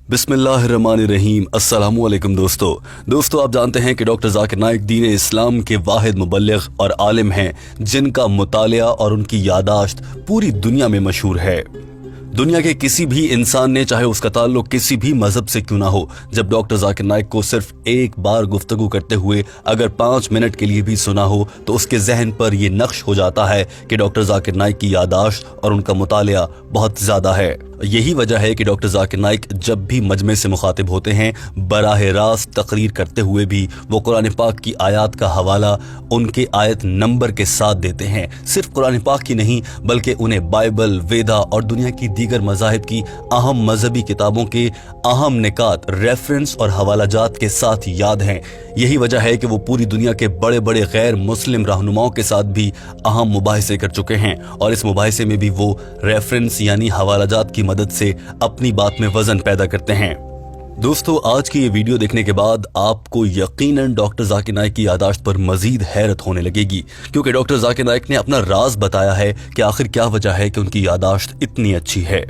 बिस्मिल्लाहिर्रहमानिर्रहीम। अस्सलामुअलैकुम दोस्तों आप जानते हैं कि डॉक्टर जाकिर नाइक दीन इस्लाम के वाहिद मुबल्लिग और आलिम हैं जिनका मुतालिया और उनकी यादाश्त पूरी दुनिया में मशहूर है। दुनिया के किसी भी इंसान ने, चाहे उसका ताल्लुक किसी भी मजहब से क्यों ना हो, जब डॉक्टर जाकिर नाइक को सिर्फ एक बार गुफ्तगू करते हुए अगर 5 मिनट के लिए भी सुना हो तो उसके जहन पर यह नक्श हो जाता है कि डॉक्टर जाकिर नाइक की यादाश्त और उनका मुतालिया बहुत ज्यादा है। यही वजह है कि डॉक्टर जाकिर नाइक जब भी मजमे से मुखातिब होते हैं, बराह रास्त तकरीर करते हुए भी वो कुरान पाक की आयत का हवाला उनके आयत नंबर के साथ देते हैं। सिर्फ कुरान पाक की नहीं बल्कि उन्हें बाइबल, वेदा और दुनिया की दीगर मज़ाहिब की अहम मजहबी किताबों के अहम निकात, रेफरेंस और हवालाजात के साथ याद हैं। यही वजह है कि वो पूरी दुनिया के बड़े बड़े गैर मुस्लिम रहनुमाओं के साथ भी अहम मुबाहिसे कर चुके हैं और इस मुबाहिसे में भी वो रेफरेंस यानी हवालाजात की मदद से अपनी बात में वजन पैदा करते हैं। दोस्तों, आज की ये वीडियो देखने के बाद आपको यकीनन डॉक्टर जाकिर नाइक की यादाश्त पर मजीद हैरत होने लगेगी, क्योंकि डॉक्टर जाकिर नाइक ने अपना राज बताया है कि आखिर क्या वजह है कि उनकी यादाश्त इतनी अच्छी है।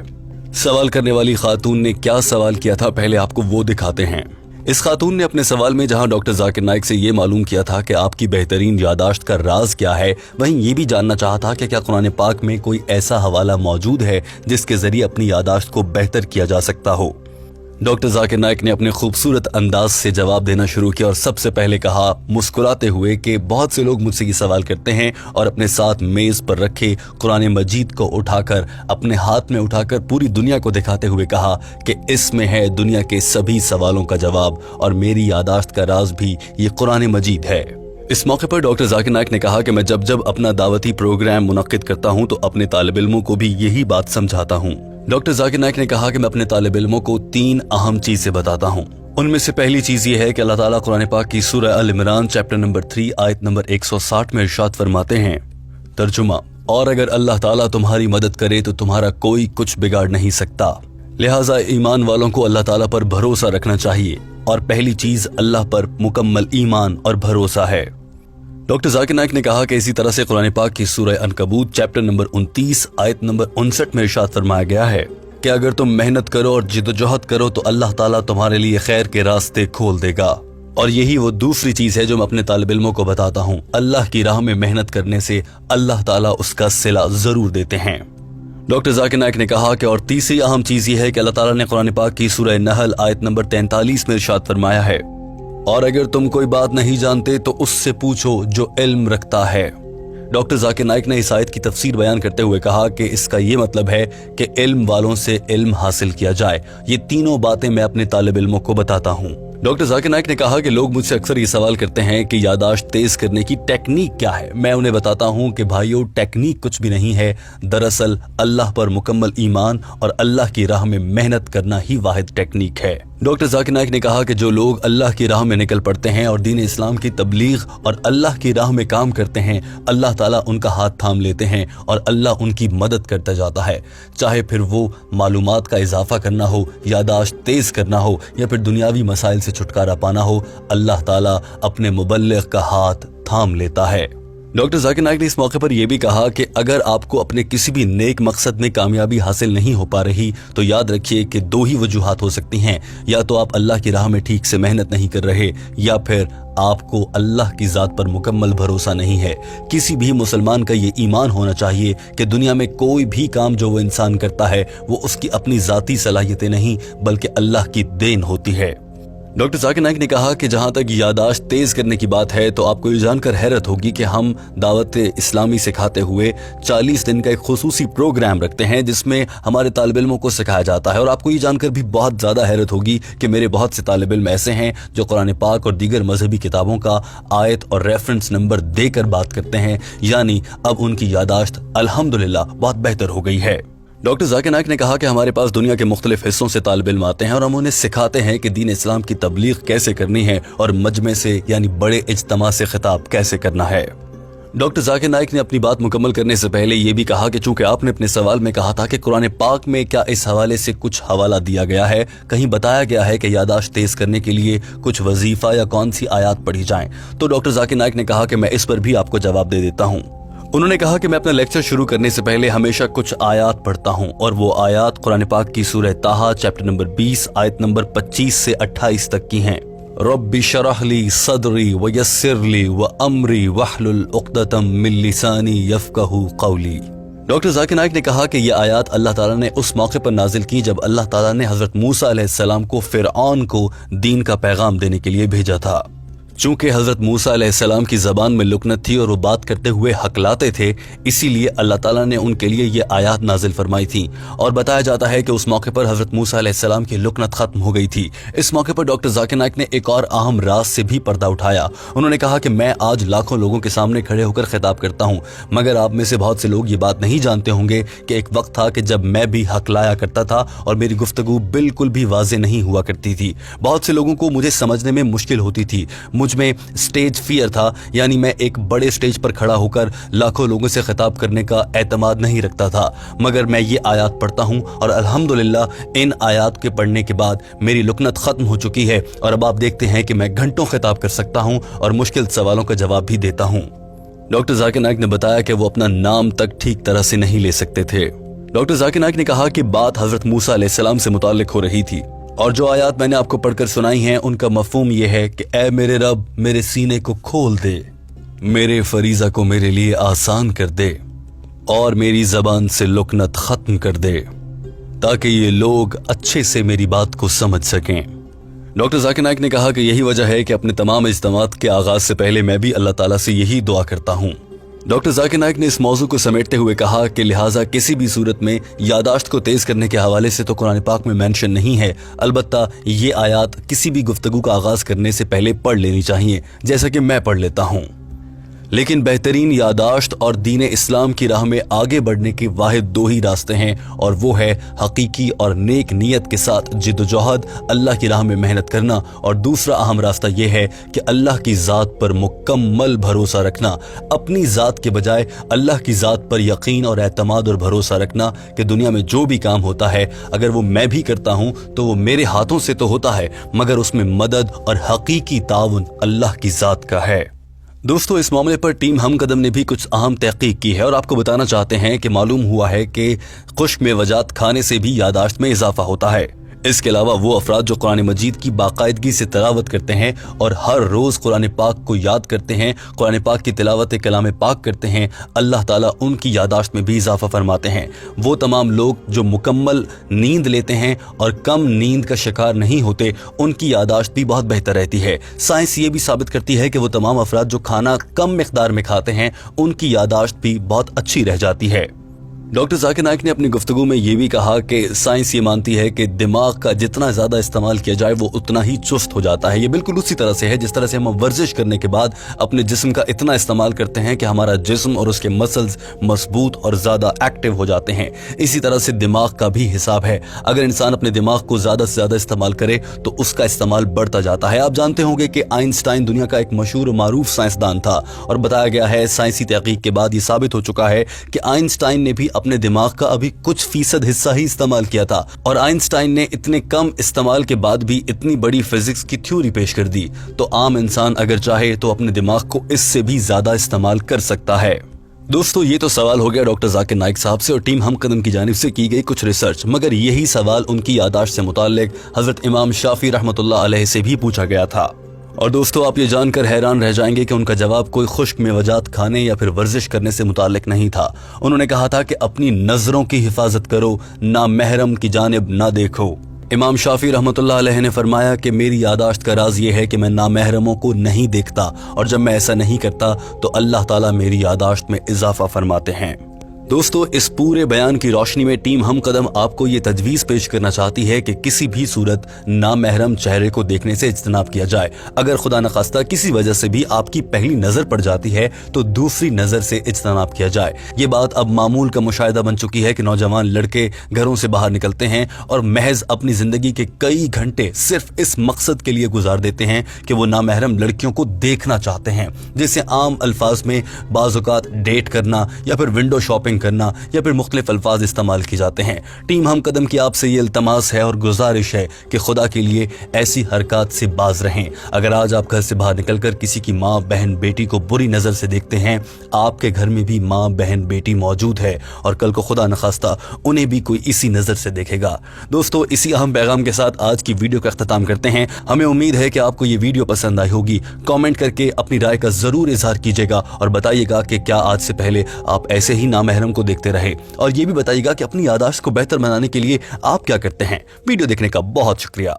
सवाल करने वाली खातून ने क्या सवाल किया था, पहले आपको वो दिखाते हैं। इस खातून ने अपने सवाल में जहां डॉक्टर जाकिर नाइक से ये मालूम किया था कि आपकी बेहतरीन यादाश्त का राज क्या है, वहीं ये भी जानना चाहा था कि क्या कुरान पाक में कोई ऐसा हवाला मौजूद है जिसके जरिए अपनी यादाश्त को बेहतर किया जा सकता हो। डॉक्टर जाकिर नाइक ने अपने खूबसूरत अंदाज से जवाब देना शुरू किया और सबसे पहले कहा मुस्कुराते हुए कि बहुत से लोग मुझसे ये सवाल करते हैं और अपने साथ मेज पर रखे कुरान मजीद को उठाकर अपने हाथ में उठाकर पूरी दुनिया को दिखाते हुए कहा कि इसमें है दुनिया के सभी सवालों का जवाब और मेरी यादाश्त का राज भी ये कुरान मजीद है। इस मौके पर डॉक्टर जाकिर नाइक ने कहा कि मैं जब अपना दावती प्रोग्राम मुनक्किद करता हूं तो अपने तालिब इल्मों को भी यही बात समझाता हूं। डॉक्टर जाकिर नाइक ने कहा कि मैं अपने तालिब इल्मों को 3 अहम चीजें बताता हूं। उनमें से पहली चीज ये है कि अल्लाह ताला कुरान पाक की सूरह अल इमरान चैप्टर नंबर 3 आयत नंबर 160 में इरशाद फरमाते हैं, तर्जुमा, और अगर अल्लाह ताला तुम्हारी मदद करे तो तुम्हारा कोई कुछ बिगाड़ नहीं सकता। लिहाजा ईमान वालों को अल्लाह ताला पर भरोसा रखना चाहिए और पहली चीज अल्लाह पर मुकम्मल ईमान और भरोसा है। डॉक्टर जाकिर नाइक ने कहा कि इसी तरह से कुरान पाक की सूरह अनकबूत चैप्टर नंबर 29 आयत नंबर 59 में इरशाद फरमाया गया है कि अगर तुम मेहनत करो और जिद्दोजहद करो तो अल्लाह ताला तुम्हारे लिए खैर के रास्ते खोल देगा। और यही वो दूसरी चीज है जो मैं अपने तालिब इल्मों को बताता हूँ, अल्लाह की राह में मेहनत करने से अल्लाह ताला उसका सिला जरूर देते हैं। डॉक्टर जाकिर नाइक ने कहा कि और तीसरी अहम चीज ये है कि अल्लाह ताला ने कुरान पाक की सूरह नहल आयत नंबर 43 में इरशाद फरमाया है, और अगर तुम कोई बात नहीं जानते तो उससे पूछो जो इल्म रखता है। डॉक्टर जाकिर नाइक ने इस आयत की तफसीर बयान करते हुए कहा कि इसका ये मतलब है कि इल्म वालों से इल्म हासिल किया जाए। ये तीनों बातें मैं अपने तालिब इल्मों को बताता हूँ। डॉक्टर जाकिर नाइक ने कहा कि लोग मुझसे अक्सर ये सवाल करते हैं कि यादाश्त तेज करने की टेक्निक क्या है। मैं उन्हें बताता हूँ कि भाइयों, टेक्निक कुछ भी नहीं है, दरअसल अल्लाह पर मुकम्मल ईमान और अल्लाह की राह में मेहनत करना ही वाहिद टेक्निक है। डॉक्टर जाकिर नाइक ने कहा कि जो लोग अल्लाह की राह में निकल पड़ते हैं और दीन इस्लाम की तबलीग और अल्लाह की राह में काम करते हैं, अल्लाह ताला उनका हाथ थाम लेते हैं और अल्लाह उनकी मदद करता जाता है। चाहे फिर वो मालूमात का इजाफा करना हो, यादाश्त तेज करना हो या फिर दुनियावी मसाइल से छुटकारा पाना हो, अल्लाह ताला अपने मुबल्लिग का हाथ थाम लेता है। डॉक्टर जाकिर नाइक ने इस मौके पर यह भी कहा कि अगर आपको अपने किसी भी नेक मकसद में कामयाबी हासिल नहीं हो पा रही तो याद रखिए कि 2 ही वजूहात हो सकती हैं, या तो आप अल्लाह की राह में ठीक से मेहनत नहीं कर रहे या फिर आपको अल्लाह की जात पर मुकम्मल भरोसा नहीं है। किसी भी मुसलमान का ये ईमान होना चाहिए कि दुनिया में कोई भी काम जो वो इंसान करता है वो उसकी अपनी जाती सलाहियतें नहीं बल्कि अल्लाह की देन होती है। डॉक्टर जाकिर नाइक ने कहा कि जहां तक यादाश्त तेज करने की बात है तो आपको ये जानकर हैरत होगी कि हम दावत इस्लामी सिखाते हुए 40 दिन का एक खुसूसी प्रोग्राम रखते हैं जिसमें हमारे तालिब इल्मों को सिखाया जाता है। और आपको ये जानकर भी बहुत ज्यादा हैरत होगी कि मेरे बहुत से तालिब इल्म ऐसे हैं जो कुरान पाक और दीगर मजहबी किताबों का आयत और रेफरेंस नंबर देकर बात करते हैं, यानी अब उनकी यादाश्त अल्हम्दुलिल्लाह बहुत बेहतर हो गई है। डॉक्टर जाकिर नाइक ने कहा कि हमारे पास दुनिया के मुख्तलिफ हिस्सों से तालिब इल्म आते हैं और हम उन्हें सिखाते हैं कि दीन इस्लाम की तबलीग कैसे करनी है और मजमे से यानी बड़े इज्तिमा से खिताब कैसे करना है। डॉक्टर जाकिर नाइक ने अपनी बात मुकम्मल करने से पहले ये भी कहा कि चूंकि आपने अपने सवाल में कहा था कि कुरान पाक में क्या इस हवाले से कुछ हवाला दिया गया है, कहीं बताया गया है कि यादाश्त तेज करने के लिए कुछ वजीफा या कौन सी आयात पढ़ी जाएं, तो डॉक्टर जाकिर नाइक ने कहा कि मैं इस पर भी आपको जवाब दे देता हूँ। उन्होंने कहा कि मैं अपना लेक्चर शुरू करने से पहले हमेशा कुछ आयात पढ़ता हूं और वो आयात कुरान पाक की सूरह ताहा चैप्टर नंबर 20 आयत नंबर 25 से 28 तक की हैं। रब्बी शरह ली सदरी व यस्सिर ली व अमरी वहलुल उक़दतम मिन लिसानी यफ़क़हू क़ौली। डॉक्टर जाकिर नाइक ने कहा कि ये आयात अल्लाह ताला ने उस मौके पर नाजिल की जब अल्लाह ताला ने हज़रत मूसा अलैहिस्सलाम को फ़िरऔन को दीन का पैगाम देने के लिए भेजा था। चूंकि हज़रत मूसा अलैहिस्सलाम की ज़बान में लुकनत थी और वो बात करते हुए हकलाते थे, इसीलिए अल्लाह ताला ने उनके लिए ये आयात नाजिल फरमाई थी। और बताया जाता है कि उस मौके पर हज़रत मूसा अलैहिस्सलाम की लुकनत ख़त्म हो गई थी। इस मौके पर डॉक्टर जाकिर नाइक ने एक और अहम राज से भी पर्दा उठाया। उन्होंने कहा कि मैं आज लाखों लोगों के सामने खड़े होकर खिताब करता हूँ, मगर आप में से बहुत से लोग ये बात नहीं जानते होंगे कि एक वक्त था कि जब मैं भी हकलाया करता था और मेरी गुफ्तगू बिल्कुल भी वाज़ेह नहीं हुआ करती थी। बहुत से लोगों को मुझे समझने में मुश्किल होती थी। मुझमें स्टेज फियर था, यानी मैं एक बड़े स्टेज पर खड़ा होकर लाखों लोगों से खिताब करने का एतमाद नहीं रखता था। मगर मैं ये आयात पढ़ता हूँ और अल्हम्दुलिल्लाह इन आयात के पढ़ने के बाद मेरी लुकनत ख़त्म हो चुकी है और अब आप देखते हैं कि मैं घंटों खिताब कर सकता हूँ और मुश्किल सवालों का जवाब भी देता हूँ। डॉक्टर जाकिर नाइक ने बताया कि वो अपना नाम तक ठीक तरह से नहीं ले सकते थे। डॉक्टर जाकिर नाइक ने कहा कि बात हज़रत मूसा अलैहिस्सलाम से मुताल्लिक हो रही थी और जो आयात मैंने आपको पढ़कर सुनाई हैं उनका मफहूम यह है कि ऐ मेरे रब, मेरे सीने को खोल दे, मेरे फरीज़ा को मेरे लिए आसान कर दे और मेरी ज़बान से लुकनत ख़त्म कर दे ताकि ये लोग अच्छे से मेरी बात को समझ सकें। डॉक्टर जाकिर नाइक ने कहा कि यही वजह है कि अपने तमाम इज्तिमात के आगाज़ से पहले मैं भी अल्लाह ताला से यही दुआ करता हूँ। डॉक्टर जाकिर नाइक ने इस मौजू को समेटते हुए कहा कि लिहाजा किसी भी सूरत में यादाश्त को तेज करने के हवाले से तो कुरान पाक में मेंशन नहीं है, अलबत्ता ये आयात किसी भी गुफ्तगू का आगाज करने से पहले पढ़ लेनी चाहिए, जैसा कि मैं पढ़ लेता हूँ। लेकिन बेहतरीन यादाश्त और दीन इस्लाम की राह में आगे बढ़ने के वाहिद दो ही रास्ते हैं और वो है हकीकी और नेक नीयत के साथ जिद्दोजहद, अल्लाह की राह में मेहनत करना, और दूसरा अहम रास्ता ये है कि अल्लाह की ज़ात पर मुकम्मल भरोसा रखना, अपनी ज़ात के बजाय अल्लाह की ज़ात पर यकीन और एतमाद और भरोसा रखना कि दुनिया में जो भी काम होता है अगर वो मैं भी करता हूँ तो वो मेरे हाथों से तो होता है मगर उसमें मदद और हकीकी ताउन अल्लाह की ज़ात का है। दोस्तों, इस मामले पर टीम हम कदम ने भी कुछ अहम तहकीक की है और आपको बताना चाहते हैं कि मालूम हुआ है कि खुश्क मेवजात खाने से भी यादाश्त में इजाफा होता है। इसके अलावा वो अफराद जो कुरान मजीद की बाकायदगी से तिलावत करते हैं और हर रोज़ कुरान पाक को याद करते हैं, कुरान पाक की तिलावत कलाम पाक करते हैं, अल्लाह ताला उनकी यादाश्त में भी इजाफा फरमाते हैं। वो तमाम लोग जो मुकम्मल नींद लेते हैं और कम नींद का शिकार नहीं होते, उनकी यादाश्त भी बहुत बेहतर रहती है। साइंस ये भी साबित करती है कि वो तमाम अफराद जो खाना कम मिकदार में खाते हैं, उनकी यादाश्त भी बहुत अच्छी रह जाती है। डॉक्टर जाकिर नाइक ने अपनी गुफ्तगू में ये भी कहा कि साइंस ये मानती है कि दिमाग का जितना ज़्यादा इस्तेमाल किया जाए वो उतना ही चुस्त हो जाता है। ये बिल्कुल उसी तरह से है जिस तरह से हम वर्जिश करने के बाद अपने जिस्म का इतना इस्तेमाल करते हैं कि हमारा जिस्म और उसके मसल्स मजबूत और ज़्यादा एक्टिव हो जाते हैं। इसी तरह से दिमाग का भी हिसाब है। अगर इंसान अपने दिमाग को ज़्यादा से ज़्यादा इस्तेमाल करे तो उसका इस्तेमाल बढ़ता जाता है। आप जानते होंगे कि आइंस्टाइन दुनिया का एक मशहूर मारूफ साइंसदान था और बताया गया है साइंसी तहकीक के बाद ये साबित हो चुका है कि आइंस्टाइन ने भी अपने दिमाग का अभी कुछ फीसद हिस्सा ही इस्तेमाल किया था और आइंस्टाइन ने इतने कम इस्तेमाल के बाद भी इतनी बड़ी फिजिक्स की थ्योरी पेश कर दी। तो आम इंसान अगर चाहे तो अपने दिमाग को इससे भी ज्यादा इस्तेमाल कर सकता है। दोस्तों, ये तो सवाल हो गया डॉक्टर जाकिर नाइक साहब से और टीम हम कदम की जानिब से की गई कुछ रिसर्च, मगर यही सवाल उनकी यादाश्त से मुताल्लिक हजरत इमाम शाफी रहमतुल्लाह अलैह से भी पूछा गया था। और दोस्तों, आप ये जानकर हैरान रह जाएंगे कि उनका जवाब कोई खुश्क मेवजात खाने या फिर वर्जिश करने से मुताल्लिक नहीं था। उन्होंने कहा था कि अपनी नजरों की हिफाजत करो, ना महरम की जानिब ना देखो। इमाम शाफी रहमतुल्लाह अलैह ने फरमाया कि मेरी यादाश्त का राज ये है कि मैं नामहरमों को नहीं देखता और जब मैं ऐसा नहीं करता तो अल्लाह ताला मेरी यादाश्त में इजाफा फरमाते हैं। दोस्तों, इस पूरे बयान की रोशनी में टीम हम कदम आपको ये तजवीज़ पेश करना चाहती है कि किसी भी सूरत नामहरम चेहरे को देखने से इज्तनाब किया जाए। अगर खुदा न खास्ता किसी वजह से भी आपकी पहली नज़र पड़ जाती है तो दूसरी नज़र से इज्तनाब किया जाए। ये बात अब मामूल का मुशाहिदा बन चुकी है कि नौजवान लड़के घरों से बाहर निकलते हैं और महज अपनी ज़िंदगी के कई घंटे सिर्फ इस मकसद के लिए गुजार देते हैं कि वो नामहरम लड़कियों को देखना चाहते हैं, जिसे आम अल्फाज में बाज़ औक़ात डेट करना या फिर विंडो शॉपिंग तंग करना या फिर मुख्तलिफ अल्फाज इस्तेमाल किए जाते हैं। टीम हम कदम की आपसे ये इल्तमास है और गुजारिश है कि खुदा के लिए ऐसी हरकत से बाज रहें। अगर आज आप घर से बाहर निकलकर किसी की माँ बहन बेटी को बुरी नज़र से देखते हैं, आपके घर में भी माँ बहन बेटी मौजूद है और कल को खुदा न खास्ता उन्हें भी कोई इसी नज़र से देखेगा। दोस्तों, इसी अहम पैगाम के साथ आज की वीडियो का अख्ताम करते हैं। हमें उम्मीद है कि आपको ये वीडियो पसंद आई होगी। कमेंट करके अपनी राय का ज़रूर इजहार कीजिएगा और बताइएगा कि क्या आज से पहले आप ऐसे ही नामहरम को देखते रहे, और ये भी बताइएगा कि अपनी याददाश्त को बेहतर बनाने के लिए आप क्या करते हैं। वीडियो देखने का बहुत शुक्रिया।